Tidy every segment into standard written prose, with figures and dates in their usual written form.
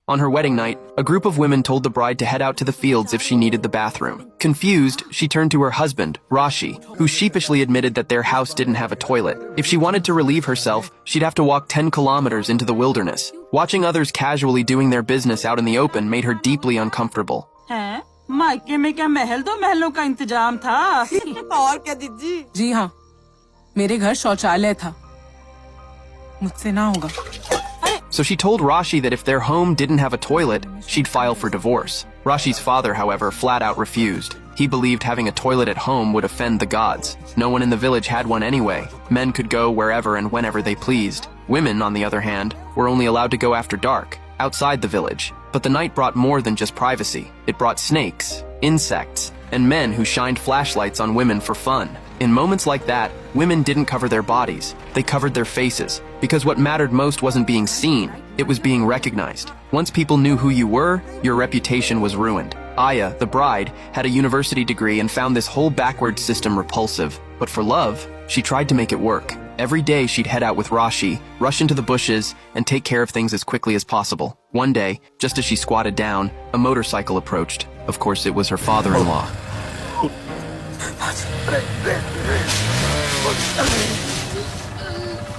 On her wedding night, a group of women told the bride to head out to the fields if she needed the bathroom. Confused, she turned to her husband, Rashi, who sheepishly admitted that their house didn't have a toilet. If she wanted to relieve herself, she'd have to walk 10 kilometers into the wilderness. Watching others casually doing their business out in the open made her deeply uncomfortable. हैं? मायके में क्या महल दो महलों का इंतजाम था? और क्या दीदी? जी हाँ, मेरे घर शौचालय था। मुझसे ना होगा। So she told Rashi that if their home didn't have a toilet, she'd file for divorce. Rashi's father, however, flat out refused. He believed having a toilet at home would offend the gods. No one in the village had one anyway. Men could go wherever and whenever they pleased. Women, on the other hand, were only allowed to go after dark, outside the village. But the night brought more than just privacy. It brought snakes, insects, and men who shined flashlights on women for fun. In moments like that, women didn't cover their bodies. They covered their faces, because what mattered most wasn't being seen, it was being recognized. Once people knew who you were, your reputation was ruined. Aya, the bride, had a university degree and found this whole backward system repulsive. But for love, she tried to make it work. Every day she'd head out with Rashi, rush into the bushes, and take care of things as quickly as possible. One day, just as she squatted down, a motorcycle approached. Of course, it was her father-in-law.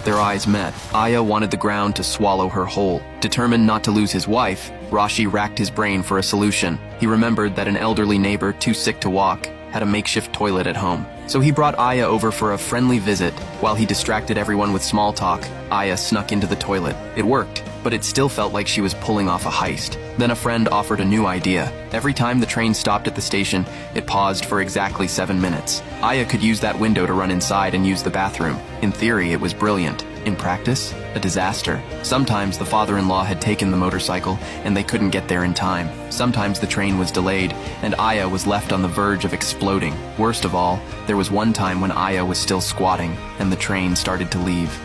Their eyes met. Aya wanted the ground to swallow her whole. Determined not to lose his wife, Rashi racked his brain for a solution. He remembered that an elderly neighbor, too sick to walk, had a makeshift toilet at home. So he brought Aya over for a friendly visit. While he distracted everyone with small talk, Aya snuck into the toilet. It worked, but it still felt like she was pulling off a heist. Then a friend offered a new idea. Every time the train stopped at the station, it paused for exactly 7 minutes. Aya could use that window to run inside and use the bathroom. In theory, it was brilliant. In practice, a disaster. Sometimes the father-in-law had taken the motorcycle and they couldn't get there in time. Sometimes the train was delayed and Aya was left on the verge of exploding. Worst of all, there was one time when Aya was still squatting and the train started to leave.